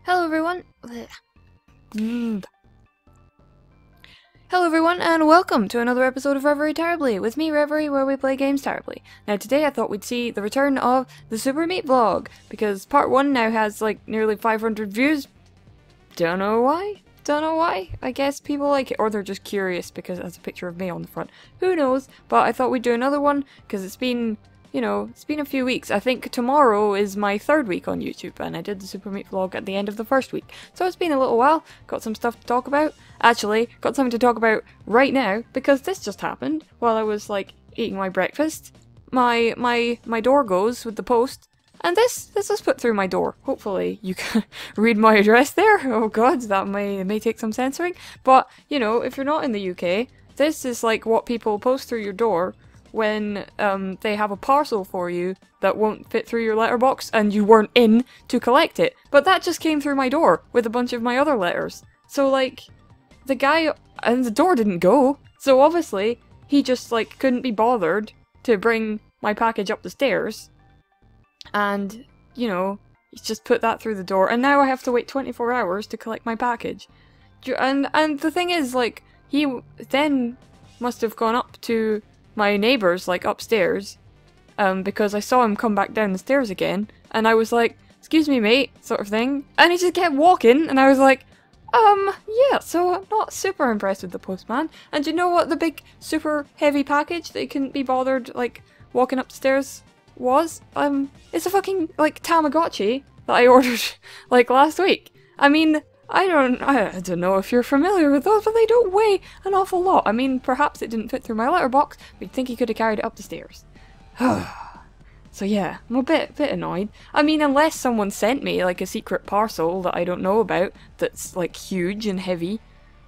Hello everyone. Hello everyone, and welcome to another episode of Reverie Terribly, with me Reverie, where we play games terribly. Now today I thought we'd see the return of the Super Meat vlog, because part 1 now has like nearly 500 views. Don't know why. I guess people like it, or they're just curious because it has a picture of me on the front. Who knows? But I thought we'd do another one, because it's been, you know, it's been a few weeks. I think tomorrow is my 3rd week on YouTube, and I did the Super Meat vlog at the end of the 1st week. So it's been a little while, got some stuff to talk about. Actually, got something to talk about right now, because this just happened while I was, like, eating my breakfast. My door goes with the post, and this was put through my door. Hopefully you can read my address there. Oh god, that may take some censoring. But, you know, if you're not in the UK, this is like what people post through your door when they have a parcel for you that won't fit through your letterbox and you weren't in to collect it. But that just came through my door with a bunch of my other letters. So like, the guy, and the door didn't go, so obviously he just like couldn't be bothered to bring my package up the stairs. And, you know, he's just put that through the door, and now I have to wait 24 hours to collect my package. And the thing is, like, he then must have gone up to my neighbours, like, upstairs, because I saw him come back down the stairs again, and I was like, excuse me mate, sort of thing, and he just kept walking, and I was like, yeah, so I'm not super impressed with the postman. And you know what the big, super heavy package that he couldn't be bothered, like, walking upstairs was? It's a fucking, like, Tamagotchi that I ordered, like, last week. I mean, I don't know if you're familiar with those, but they don't weigh an awful lot. I mean, perhaps it didn't fit through my letterbox, but you'd think he could have carried it up the stairs. So yeah, I'm a bit annoyed. I mean, unless someone sent me, like, a secret parcel that I don't know about, that's, like, huge and heavy.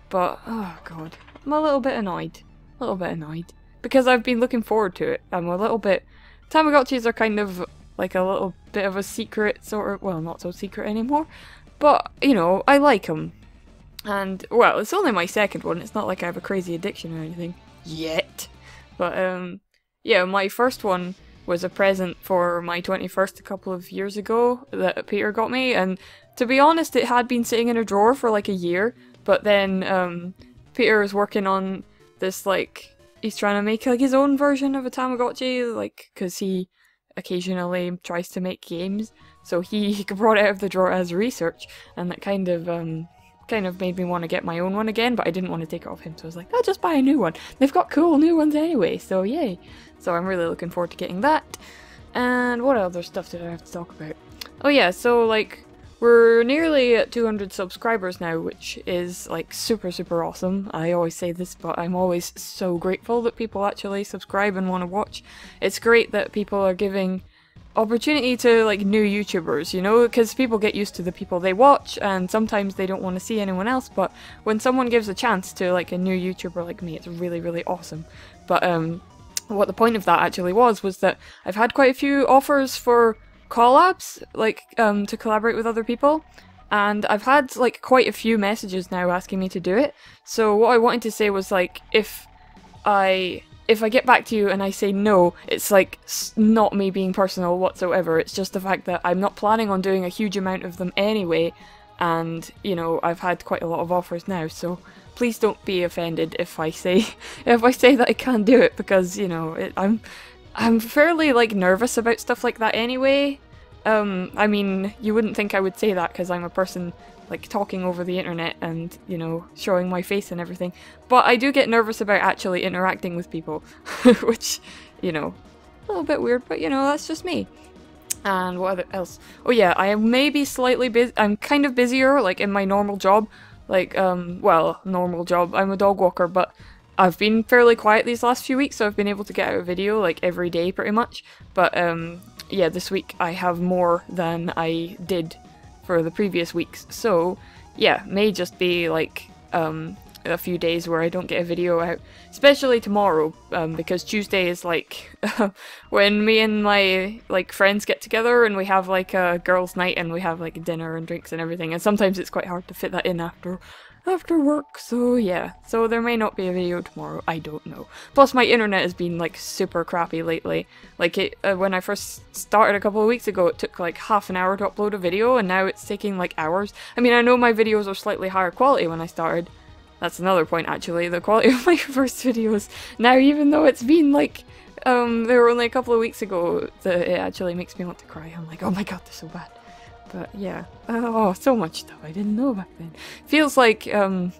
But, oh god, I'm a little bit annoyed. Because I've been looking forward to it. I'm a little bit... Tamagotchis are kind of, like, a little bit of a secret, sort of... Well, not so secret anymore. But, you know, I like them. And, well, it's only my 2nd one. It's not like I have a crazy addiction or anything. Yet. But, yeah, my 1st one was a present for my 21st a couple of years ago that Peter got me, and to be honest, it had been sitting in a drawer for like a year, but then Peter is working on this, like, he's trying to make like his own version of a Tamagotchi, like, because he occasionally tries to make games, so he brought it out of the drawer as research, and that kind of made me want to get my own one again, but I didn't want to take it off him, so I was like, I'll just buy a new one. They've got cool new ones anyway, so yay. So I'm really looking forward to getting that. And what other stuff did I have to talk about? Oh yeah, so like, we're nearly at 200 subscribers now, which is like super awesome. I always say this, but I'm always so grateful that people actually subscribe and want to watch. It's great that people are giving opportunity to like new YouTubers, you know, because people get used to the people they watch and sometimes they don't want to see anyone else, but when someone gives a chance to like a new YouTuber like me, it's really awesome. But what the point of that actually was that I've had quite a few offers for collabs, like to collaborate with other people, and I've had like quite a few messages now asking me to do it. So what I wanted to say was like, if I get back to you and I say no, it's like not me being personal whatsoever. It's just the fact that I'm not planning on doing a huge amount of them anyway, and you know, I've had quite a lot of offers now, so please don't be offended if I say that I can't do it, because you know, I'm fairly like nervous about stuff like that anyway. I mean, you wouldn't think I would say that because I'm a person like talking over the internet and, you know, showing my face and everything, but I do get nervous about actually interacting with people, which, you know, a little bit weird, but you know, that's just me. And what else? Oh yeah, I may be slightly busy. I'm kind of busier, like, in my normal job. Like, well, normal job. I'm a dog walker, but I've been fairly quiet these last few weeks, so I've been able to get out a video, like, every day pretty much. But, yeah, this week I have more than I did for the previous weeks. So, yeah, may just be, like, a few days where I don't get a video out, especially tomorrow, because Tuesday is like when me and my like friends get together and we have like a girls' night and we have like dinner and drinks and everything, and sometimes it's quite hard to fit that in after work, so yeah. So there may not be a video tomorrow, I don't know. Plus my internet has been like super crappy lately. Like when I first started a couple of weeks ago, it took like half an hour to upload a video, and now it's taking like hours. I mean, I know my videos are slightly higher quality when I started. That's another point actually, the quality of my first videos. Now, even though it's been like, they were only a couple of weeks ago, it actually makes me want to cry. I'm like, oh my god, they're so bad. But yeah, oh, so much stuff I didn't know back then. Feels like, yeah,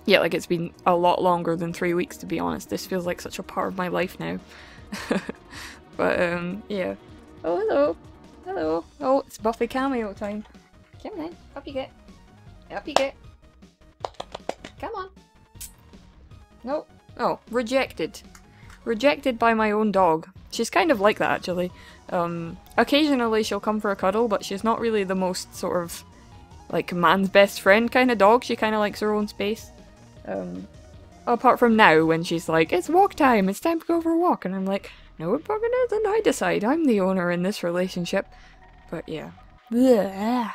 like it's been a lot longer than 3 weeks, to be honest. This feels like such a part of my life now. But, yeah. Oh, hello. Hello. Oh, it's Buffy cameo time. Come on, up you get. Up you get. Come on. No. Oh, rejected. Rejected by my own dog. She's kind of like that, actually. Occasionally she'll come for a cuddle, but she's not really the most sort of like man's best friend kind of dog. She kind of likes her own space. Apart from now when she's like, it's walk time, it's time to go for a walk, and I'm like, no it fucking isn't, I decide, I'm the owner in this relationship. But yeah. Blech.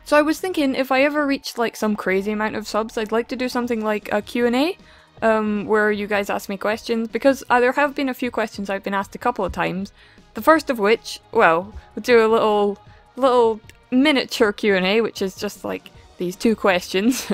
So I was thinking if I ever reached like some crazy amount of subs, I'd like to do something like a Q&A. Where you guys ask me questions, because there have been a few questions I've been asked a couple of times. The first of which, well, we'll do a little miniature Q&A, which is just like these two questions.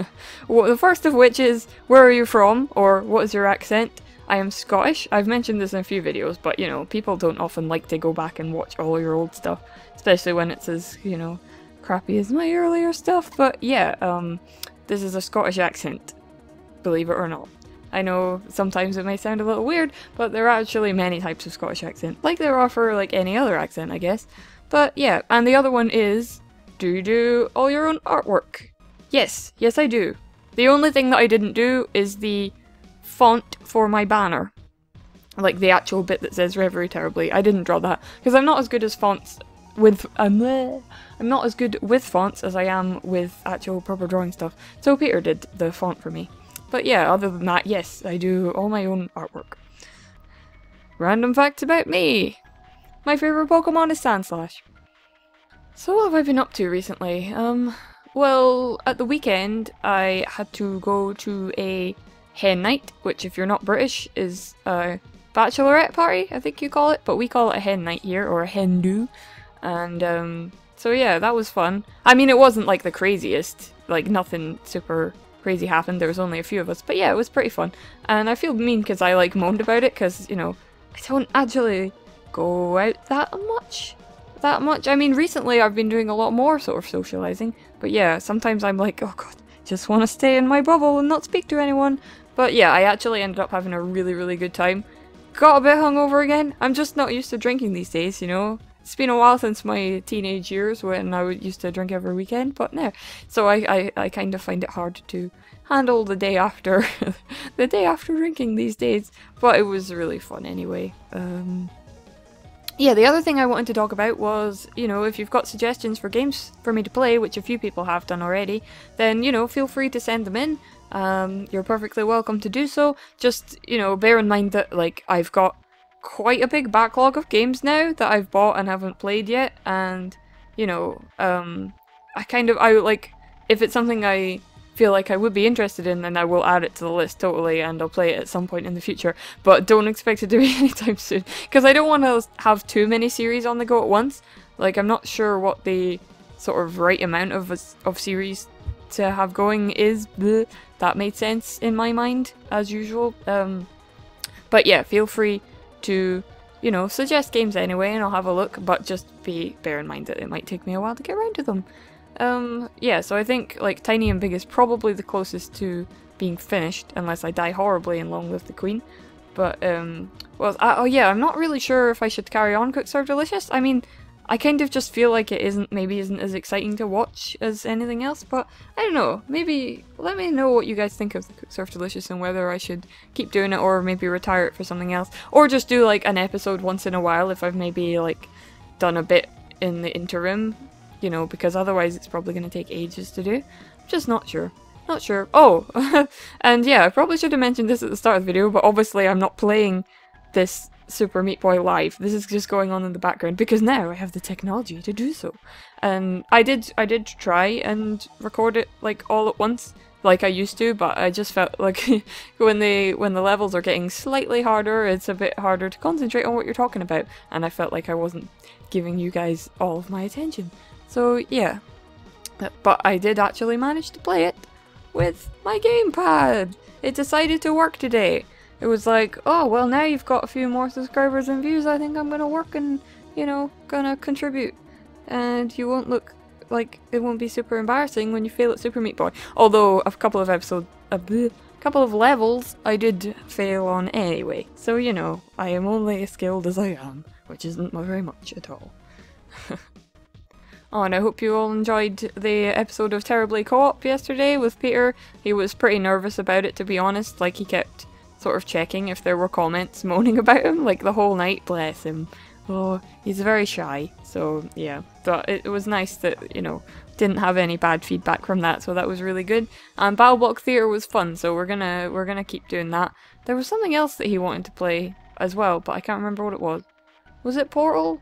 The first of which is, where are you from? Or what is your accent? I am Scottish. I've mentioned this in a few videos, but you know, people don't often like to go back and watch all your old stuff, especially when it's as, you know, crappy as my earlier stuff. But yeah, this is a Scottish accent, believe it or not. I know sometimes it may sound a little weird, but there are actually many types of Scottish accent, like there are for like any other accent, I guess. But yeah, and the other one is, do you do all your own artwork? Yes, yes I do. The only thing that I didn't do is the font for my banner. Like the actual bit that says Reverie Terribly. I didn't draw that, because I'm not as good as fonts with, I'm not as good with fonts as I am with actual proper drawing stuff. So Peter did the font for me. But yeah, other than that, yes, I do all my own artwork. Random facts about me! My favourite Pokemon is Sandslash. So what have I been up to recently? Well, at the weekend I had to go to a hen night, which if you're not British is a bachelorette party, I think you call it, but we call it a hen night here, or a hen do. And so yeah, that was fun. I mean, it wasn't like the craziest, like nothing super crazy happened, there was only a few of us, but yeah, it was pretty fun. And I feel mean because I like moaned about it, because, you know, I don't actually go out that much. I mean, recently I've been doing a lot more sort of socializing, but yeah, sometimes I'm like, oh god, just want to stay in my bubble and not speak to anyone. But yeah, I actually ended up having a really, really good time. Got a bit hungover again. I'm just not used to drinking these days, you know. It's been a while since my teenage years when I used to drink every weekend, but no. So I kind of find it hard to handle the day after, the day after drinking these days. But it was really fun anyway. Yeah, the other thing I wanted to talk about was, you know, if you've got suggestions for games for me to play, which a few people have done already, then, you know, feel free to send them in. You're perfectly welcome to do so. Just, you know, bear in mind that, like, I've got quite a big backlog of games now that I've bought and haven't played yet, and you know, I like, if it's something I feel like I would be interested in, then I will add it to the list totally, and I'll play it at some point in the future, but don't expect it to be anytime soon, because I don't want to have too many series on the go at once. Like, I'm not sure what the sort of right amount of series to have going is. Bleh. That made sense in my mind, as usual. But yeah, feel free to, you know, suggest games anyway and I'll have a look, but just bear in mind that it might take me a while to get around to them. Yeah, so I think like Tiny and Big is probably the closest to being finished, unless I die horribly in Long Live the Queen. But, well, oh yeah, I'm not really sure if I should carry on Cook Serve Delicious. I mean, I kind of just feel like it maybe isn't as exciting to watch as anything else, but I don't know, maybe let me know what you guys think of the Cook Serve Delicious and whether I should keep doing it or maybe retire it for something else, or just do like an episode once in a while if I've maybe like done a bit in the interim, you know, because otherwise it's probably going to take ages to do. I'm just not sure. Not sure. Oh, and yeah, I probably should have mentioned this at the start of the video, but obviously I'm not playing this Super Meat Boy live. This is just going on in the background because now I have the technology to do so. And I did try and record it like all at once, like I used to, but I just felt like when the levels are getting slightly harder, it's a bit harder to concentrate on what you're talking about, and I felt like I wasn't giving you guys all of my attention. So yeah, but I did actually manage to play it with my gamepad. It decided to work today. It was like, oh well, now you've got a few more subscribers and views, I think I'm gonna work and, you know, gonna contribute, and you won't look like, it won't be super embarrassing when you fail at Super Meat Boy. Although a couple of levels I did fail on anyway, so you know, I am only as skilled as I am, which isn't very much at all. Oh, and I hope you all enjoyed the episode of Terribly Co-op yesterday with Peter. He was pretty nervous about it, to be honest, like he kept sort of checking if there were comments moaning about him, like the whole night, bless him. Oh, he's very shy, so yeah. But it was nice that, you know, didn't have any bad feedback from that, so that was really good. And Battle Block Theatre was fun, so we're gonna keep doing that. There was something else that he wanted to play as well, but I can't remember what it was. Was it Portal?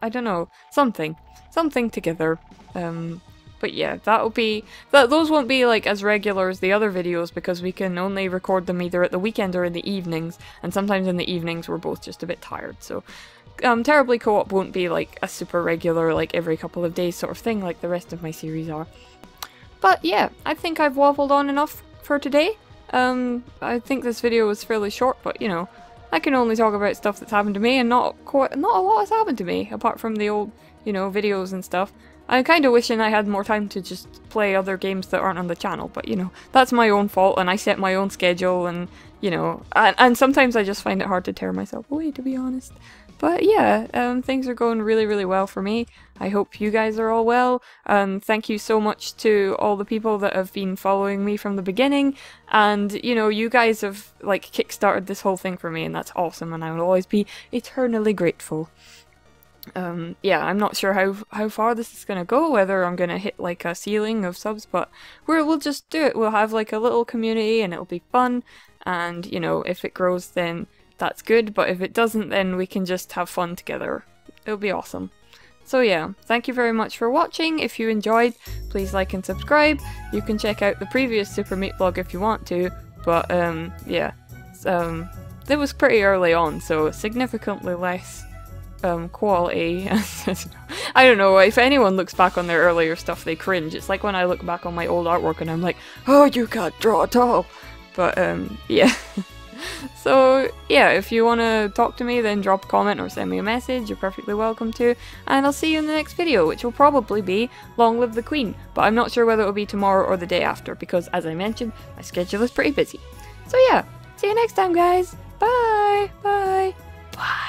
I don't know. Something together. But yeah, those won't be like as regular as the other videos because we can only record them either at the weekend or in the evenings, and sometimes in the evenings we're both just a bit tired, so Terribly Co-op won't be like a super regular, like every couple of days sort of thing like the rest of my series are. But yeah, I think I've waffled on enough for today. I think this video was fairly short, but you know, I can only talk about stuff that's happened to me, and not a lot has happened to me apart from the old, you know, videos and stuff. I'm kind of wishing I had more time to just play other games that aren't on the channel, but you know, that's my own fault, and I set my own schedule, and you know, and sometimes I just find it hard to tear myself away, to be honest. But yeah, things are going really, really well for me. I hope you guys are all well. Thank you so much to all the people that have been following me from the beginning, and you know, you guys have like kickstarted this whole thing for me, and that's awesome, and I will always be eternally grateful. Yeah, I'm not sure how far this is gonna go, whether I'm gonna hit like a ceiling of subs, but we'll just do it. We'll have like a little community and it'll be fun, and you know, if it grows then that's good, but if it doesn't then we can just have fun together. It'll be awesome. So yeah, thank you very much for watching. If you enjoyed, please like and subscribe. You can check out the previous Super Meat vlog if you want to, but yeah, it was pretty early on, so significantly less quality. I don't know, if anyone looks back on their earlier stuff they cringe. It's like when I look back on my old artwork and I'm like, oh, you can't draw at all. But yeah. So yeah, if you want to talk to me then drop a comment or send me a message, you're perfectly welcome to, and I'll see you in the next video, which will probably be Long Live the Queen, but I'm not sure whether it will be tomorrow or the day after because, as I mentioned, my schedule is pretty busy. So yeah, see you next time guys, bye, bye, bye.